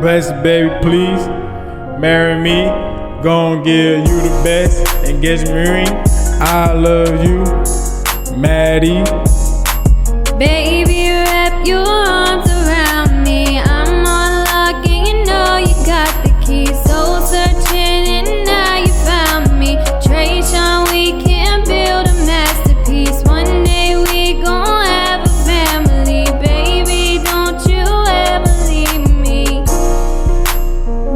Blessed baby, please marry me. Gon' give you the best engagement ring. I love you, Maddie. Baby, wrap your arms around me. I'm on lock and you know you got the key. Soul searching and now you found me. Tre, Sean, we can build a masterpiece. One day we gon' have a family. Baby, don't you ever leave me.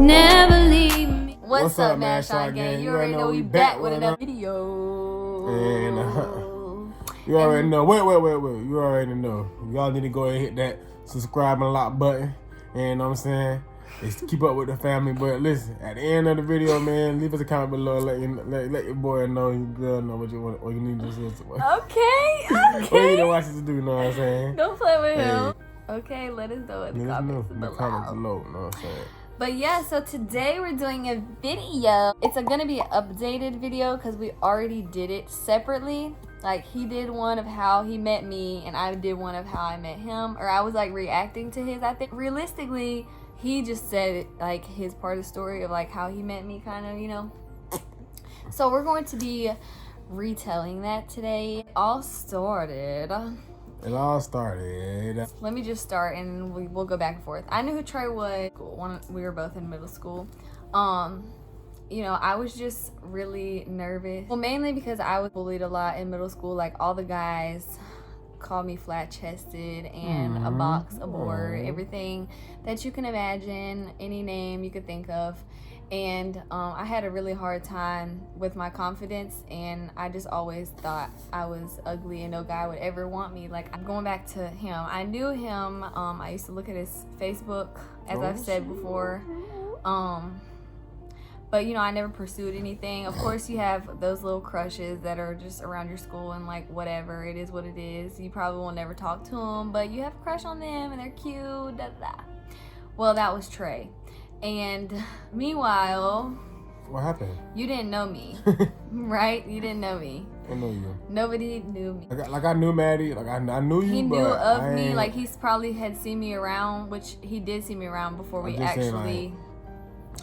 Never leave me. What's up, MADSHONGANG? You already know we back with another video. And you already know. Wait. You already know. Y'all need to go ahead and hit that subscribe and lock button. And you know what I'm saying? Just keep up with the family. But listen, at the end of the video, man, leave us a comment below. Let your boy know, your girl know what you want, or you need to do. Okay. What you need to watch us do, you know what I'm saying? Don't play with him. Okay, let us know in the comments below. You know what I'm saying? But yeah, so today we're doing a video. It's gonna be an updated video because we already did it separately. Like, he did one of how he met me and I did one of how I met him. Or I was like reacting to his, I think. Realistically, he just said like his part of the story of like how he met me, kind of, you know. So we're going to be retelling that today. It all started. Let me just start and we'll go back and forth. I knew who Tre was. We were both in middle school. You know, I was just really nervous. Well, mainly because I was bullied a lot in middle school. Like, all the guys called me flat-chested and a box, a board, everything that you can imagine, any name you could think of. And I had a really hard time with my confidence, and I just always thought I was ugly and no guy would ever want me. Like, I'm going back to him. I knew him. I used to look at his Facebook, as I've said before. But, you know, I never pursued anything. Of course, you have those little crushes that are just around your school and, like, whatever. It is what it is. You probably will never talk to them, but you have a crush on them and they're cute, da-da-da. Well, that was Tre. And meanwhile... What happened? You didn't know me, right? You didn't know me. I know you. Nobody knew me. Like I knew Maddie. Like I knew you, he knew but of me. Like, he's probably had seen me around, which he did see me around before we actually...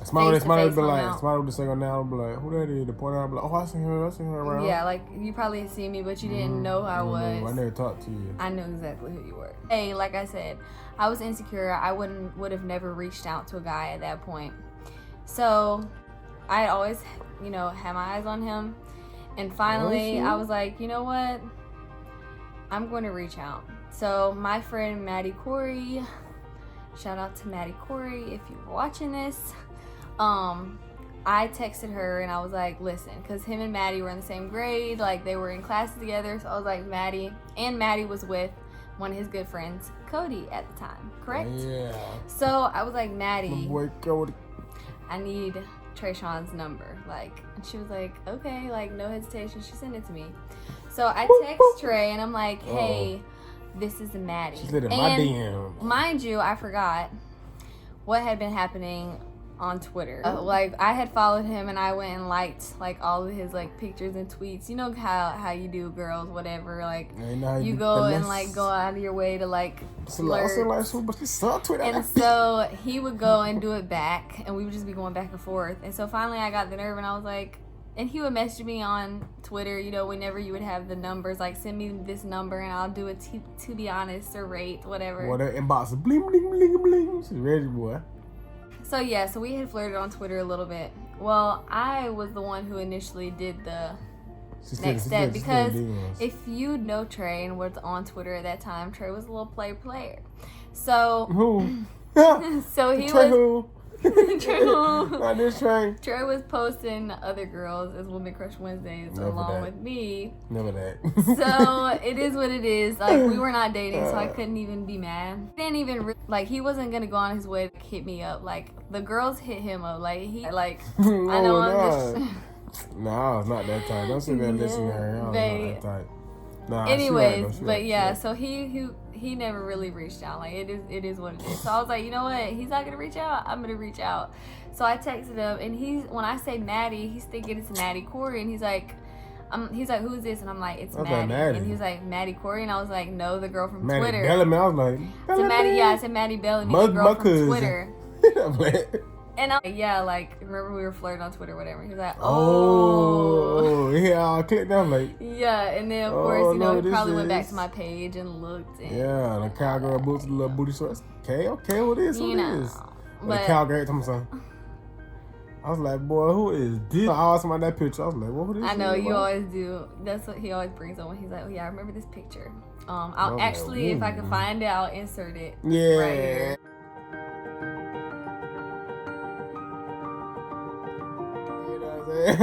Somebody would be like, somebody would just say now, I'd be like, who that is? The point out, I'd be like, oh, I seen her around. Yeah, like, you probably had seen me, but you didn't know who I was. I never talked to you. I knew exactly who you were. Hey, like I said, I was insecure. I would have never reached out to a guy at that point. So, I always, you know, had my eyes on him. And finally, I was like, you know what? I'm going to reach out. So, my friend Maddie Corey, shout out to Maddie Corey if you're watching this. I texted her and I was like, listen, because him and Maddie were in the same grade, like they were in classes together. So I was like, Maddie was with one of his good friends, Cody, at the time, correct? Yeah. So I was like, Maddie, my boy Cody, I need Tre Sean's number. Like, and she was like, okay, like no hesitation. She sent it to me. So I text Tre and I'm like, hey, this is Maddie. She slid in my DM. Mind you, I forgot what had been happening on Twitter. Like, I had followed him and I went and liked like all of his like pictures and tweets. You know how you do, girls, whatever. Like, you go and like go out of your way to like flirt. And so he would go and do it back, and we would just be going back and forth. And so finally I got the nerve and I was like, and he would message me on Twitter, you know, whenever you would have the numbers, like, send me this number and I'll do it to be honest, or rate, whatever. What an inbox, bling bling bling bling. She's ready, boy. So yeah, so we had flirted on Twitter a little bit. Well, I was the one who initially did the next step, because if you know Tre and was on Twitter at that time, Tre was a little player. So who? So he Tre was who? Not this Tre. Tre was posting other girls as Women Crush Wednesdays along with me. Never that. So it is what it is. Like, we were not dating, so I couldn't even be mad. He didn't even like, he wasn't gonna go on his way to hit me up. Like, the girls hit him up. Like, he like I know I'm just no, it's not that type. Don't sit there and listen to her. Not that type. Nah, anyways, but yeah, so he never really reached out. Like, it is what it is. So I was like, you know what? He's not gonna reach out. I'm gonna reach out. So I texted him, and when I say Maddie, he's thinking it's Maddie Corey, and he's like, who is this? And I'm like, it's Maddie. And he was like, Maddie Corey, and I was like, no, the girl from Maddie Twitter. Bellamy. I was like, Maddie, yeah, I said Maddie Bellamy, the girl from Twitter. And yeah, like, remember we were flirting on Twitter or whatever. He was like, yeah, I clicked that, like. Yeah, and then of course, no, he probably this went back is- to my page and looked. And Yeah, the cowgirl boots, the little booty shorts. Okay, what is you who know, this? but The cowgirl told me something. I was like, boy, who is this? I asked him about that picture. I was like, well, who this? I know is, you bro? always do. That's what he always brings on when he's like, oh yeah, I remember this picture. I'll Okay, actually, if I can ooh. find it, I'll insert it. Yeah. Right here. You know what I'm saying?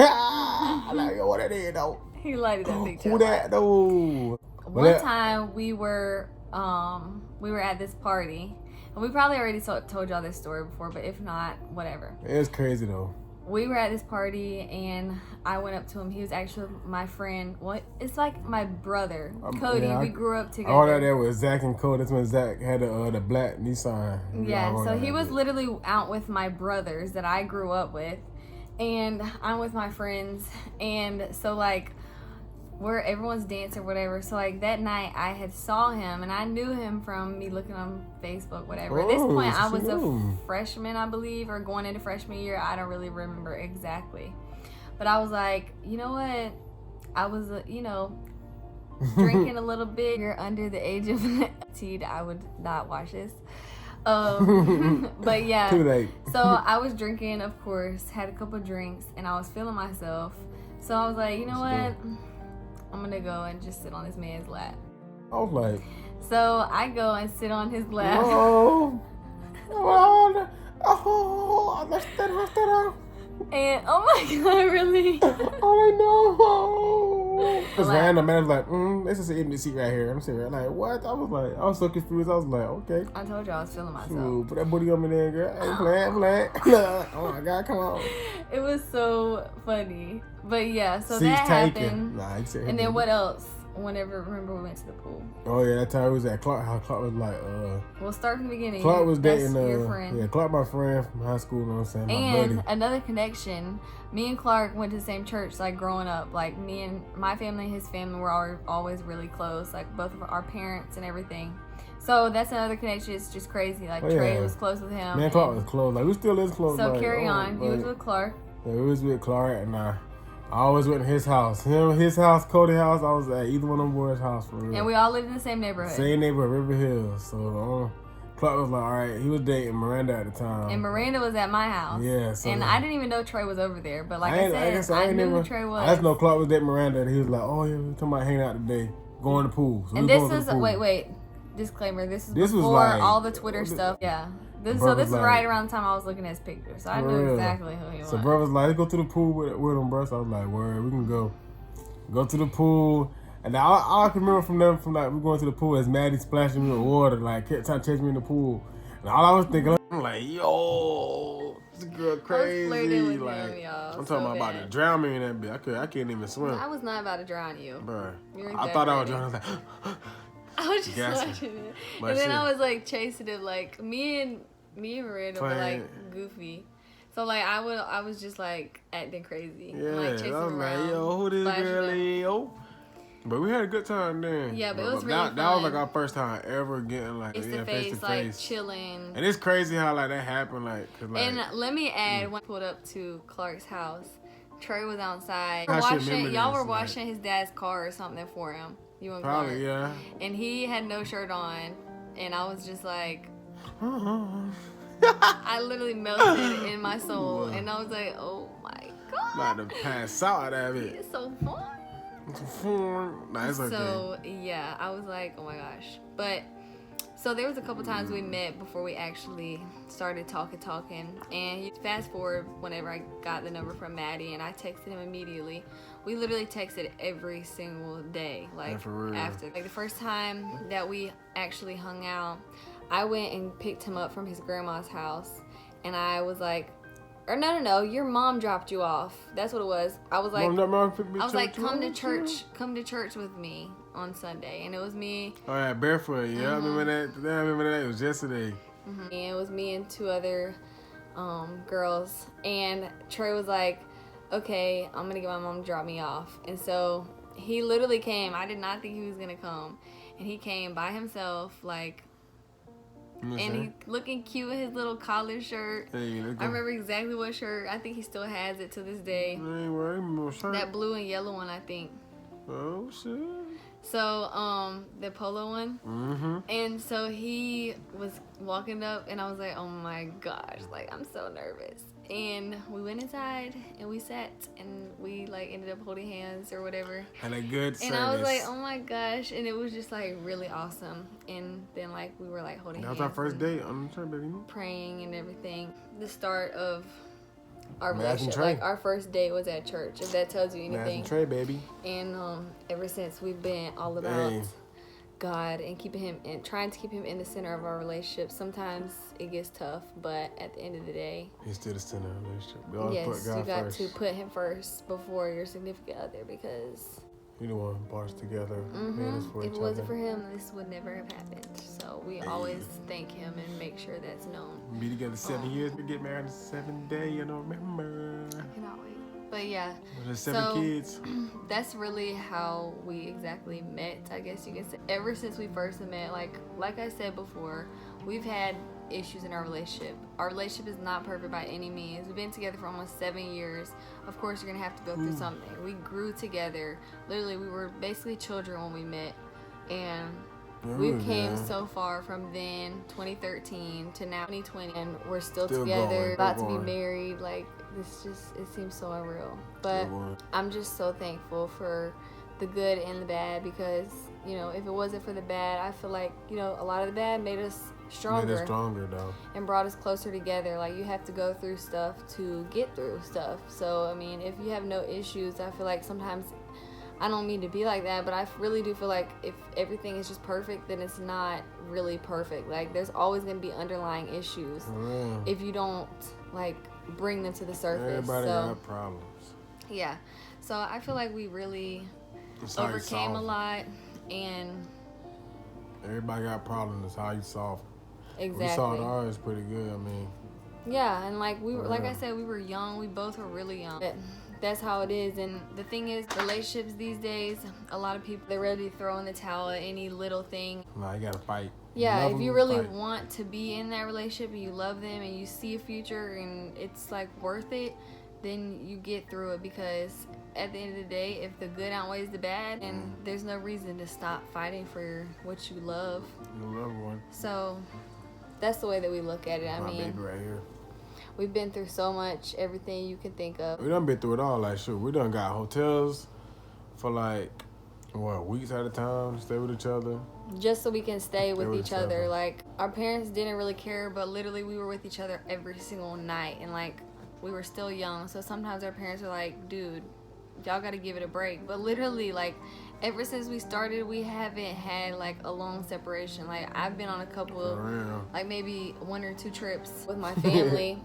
I'm like, yo, what that is, though? He liked that picture. Who that, though? One time we were at this party, and we probably already told y'all this story before, but if not, whatever. It's crazy, though. We were at this party, and I went up to him. He was actually my friend. It's like my brother, Cody. Yeah, we grew up together. I went out there with Zach and Cody. That's when Zach had the black Nissan. Yeah, so he was literally out with my brothers that I grew up with, and I'm with my friends, and so like where everyone's dancing or whatever. So like that night I had saw him, and I knew him from me looking on Facebook, whatever. At this point I was a freshman, I believe, or going into freshman year. I don't really remember exactly, but I was like, you know what? I was, drinking a little bit. You're under the age of 18. I would not watch this. But yeah, Too late. so I was drinking, of course, had a couple drinks, and I was feeling myself. So I was like, you know what? I'm gonna go and just sit on this man's lap. I was like, So I go and sit on his lap. I messed that up. And oh my god, really? Oh no! Just random man was like, this is an empty seat right here. I'm sitting there like, what? I was so confused. I was like, okay. I told you I was feeling myself. Ooh, put that booty on me there, girl. Hey, playing. Oh my god, come on. It was so funny. But yeah, so Seats that taken. happened. Nah, And then what else? Remember we went to the pool. Oh yeah, that time we was at Clark. How Clark was like, We'll start from the beginning. Clark was That's dating your friend. Yeah, Clark my friend from high school, you know what I'm saying? My And buddy. another connection, me and Clark went to the same church, like growing up. Like me and my family and his family were always really close, like both of our parents and everything. So that's another connection. It's just crazy. Like Trey was close with him. Me and Clark was close. Like we still is close. So like, carry on. You was with Clark. Yeah, we was with Clark, and I always went to his house. His house, Cody house. I was at either one of them boys' house for real. And we all lived in the same neighborhood. Same neighborhood, River Hills. So Clark was like, all right. He was dating Miranda at the time. And Miranda was at my house. Yeah. So and I didn't even know Trey was over there. But like I said, I knew who Trey was. I just know Clark was dating Miranda, and he was like, oh yeah, we talking about hanging out today, going to the pool. So and this is wait. Disclaimer. This was before like, all the Twitter stuff. Yeah. This is right around the time I was looking at his picture, so I knew exactly who he was. So bro was like, let's go to the pool with him, bro. So I was like, word, we can go to the pool. And all I can remember from like we going to the pool is Maddie splashing me with water, like kept trying to chase me in the pool. And all I was thinking, I'm like, yo, this girl crazy. I was flirting with like, him, y'all. I'm talking about to drown me in that bitch. I can't even swim. I was not about to drown you. Bro, I thought I was drowning. I was like, I was just watching it. But and then I was like chasing it, like me and Miranda were like goofy. So like I was just like acting crazy. Yeah, like, chasing I was around, like, yo, who this girl is? Yo. But we had a good time then. Yeah, but it was really fun. That was like our first time ever getting like face to face, like chilling. And it's crazy how like that happened, like. Cause, like and let me add, when I pulled up to Clark's house, Trey was outside. Y'all were washing his dad's car or something for him. You and Clark. Probably, yeah. And he had no shirt on, and I was just like, I literally melted in my soul, and I was like, oh my god. About to pass out of it. It's so fun. Nah, it's okay. So yeah, I was like, oh my gosh. But so there was a couple times we met before we actually started talking. And you fast forward whenever I got the number from Maddie, and I texted him immediately. We literally texted every single day, like after. Like the first time that we actually hung out, I went and picked him up from his grandma's house, and I was like, or no, your mom dropped you off. That's what it was. I was like, come to church with me on Sunday, and it was me. Oh yeah, barefoot. Yeah, I remember that. It was yesterday. And it was me and two other girls, and Trey was like, okay, I'm gonna get my mom to drop me off. And so he literally came. I did not think he was gonna come, and he came by himself, like You and he looking cute in his little collar shirt. Hey, I remember exactly what shirt. I think he still has it to this day. That blue and yellow one, I think. Oh shit. So the polo one. Mm-hmm. And so he was walking up, and I was like, oh my gosh, like I'm so nervous. And we went inside and we sat and we like ended up holding hands or whatever. Had a good service. And I was like, oh my gosh, and it was just like really awesome. And then like we were like holding hands. That was our first date on the trip, baby. Praying and everything. The start of our Mads relationship, Tre. like our first date was at church. If that tells you anything. Mads Tre, baby. And ever since we've been all about God and keeping him and trying to keep him in the center of our relationship. Sometimes it gets tough, but at the end of the day, he's still the center of the relationship. We always yes, put God you got first. to put him first before your significant other, because He the one who brought us together. Made us for if each it wasn't other. for him, this would never have happened. So we always thank him and make sure that's known. Be together 7 years. We get married the 7th day. You know, remember? I cannot wait. But yeah, There's 7 kids. that's really how we exactly met, I guess you could say. Ever since we first met, like I said before, we've had issues in our relationship. Our relationship is not perfect by any means. We've been together for almost 7 years. Of course, you're gonna have to go through something. We grew together. Literally, we were basically children when we met, and we've came so far from then, 2013, to now 2020, and we're still together, about to be married. Like, this just, it seems so unreal. But I'm just so thankful for the good and the bad, because, you know, if it wasn't for the bad, I feel like, you know, a lot of the bad made us stronger. Made us stronger, though. And brought us closer together. Like, you have to go through stuff to get through stuff. So, I mean, if you have no issues, I feel like sometimes, I don't mean to be like that, but I really do feel like if everything is just perfect, then it's not really perfect. Like, there's always going to be underlying issues if you don't, like, bring them to the surface. Everybody got problems. Yeah. So I feel like we really overcame a lot, and everybody got problems. It's how you solve it. Exactly. We solved ours pretty good. I mean, yeah, and like we were, like I said, we were young. We both were really young. But that's how it is. And the thing is, relationships these days, a lot of people, they're ready to throw in the towel at any little thing. nah, you gotta fight. Yeah, if you really want to be in that relationship and you love them and you see a future and it's like worth it, then you get through it, because at the end of the day, if the good outweighs the bad, and there's no reason to stop fighting for what you love. Your loved one. So that's the way that we look at it. I My mean, baby right here. we've been through so much, everything you can think of. We done been through it all. Like, shoot, we done got hotels for like, weeks at a time to stay with each other. Just so we can stay with each other. Like, our parents didn't really care, but literally we were with each other every single night, and like, we were still young, so sometimes our parents were like, dude, y'all gotta give it a break. But literally, like, ever since we started, we haven't had like a long separation. Like, I've been on a couple, like maybe 1 or 2 trips with my family,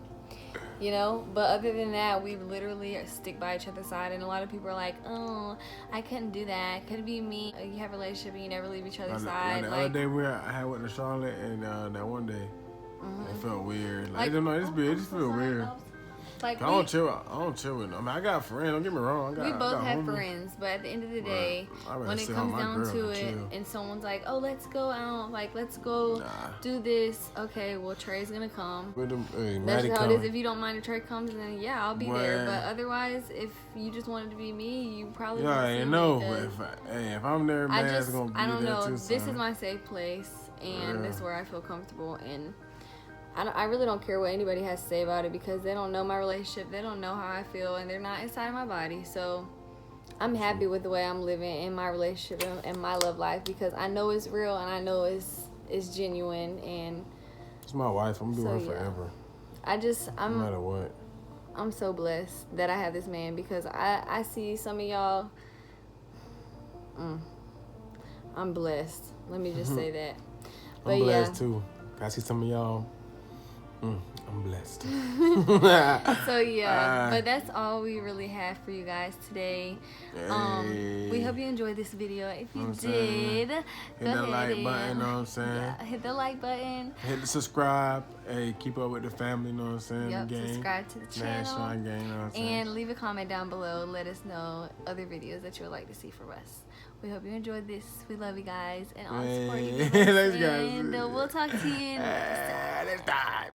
you know, but other than that, we literally stick by each other's side. And a lot of people are like, oh, I couldn't do that, couldn't be me. You have a relationship and you never leave each other's side. The other day I went to Charlotte, and that one day it felt weird. Like, I don't know, it just feel weird. Like, I don't chill with them. I mean, I got friends, don't get me wrong. We both have friends, but at the end of the day, when it comes down to it, and someone's like, oh, let's go out, like, let's go do this. Okay, well, Trey's gonna come. That's how it is. If you don't mind if Trey comes, then yeah, I'll be there. But otherwise, if you just wanted to be me, you probably wouldn't see me. But if I'm there, Mad's gonna be there too. I don't know. This is my safe place, and this is where I feel comfortable. And I really don't care what anybody has to say about it, because they don't know my relationship. They don't know how I feel, and they're not inside of my body. So I'm happy with the way I'm living in my relationship and my love life, because I know it's real and I know it's genuine. And it's my wife. I'm gonna be with her forever. No matter what. I'm so blessed that I have this man, because I see some of y'all. I'm blessed. Let me just say that. But I'm blessed too. I see some of y'all. I'm blessed. So yeah, but that's all we really have for you guys today. We hope you enjoyed this video. If you did, hit go that ahead like button, and know what I'm saying? yeah, hit the like button. Hit the subscribe. Hey, keep up with the family, know what I'm saying? Yep, The gang. subscribe to the channel. MADSHONGANG, know what I'm saying? And leave a comment down below. Let us know other videos that you would like to see from us. We hope you enjoyed this. We love you guys and all the support you give us. Let's go. And we'll talk to you next time. Next time.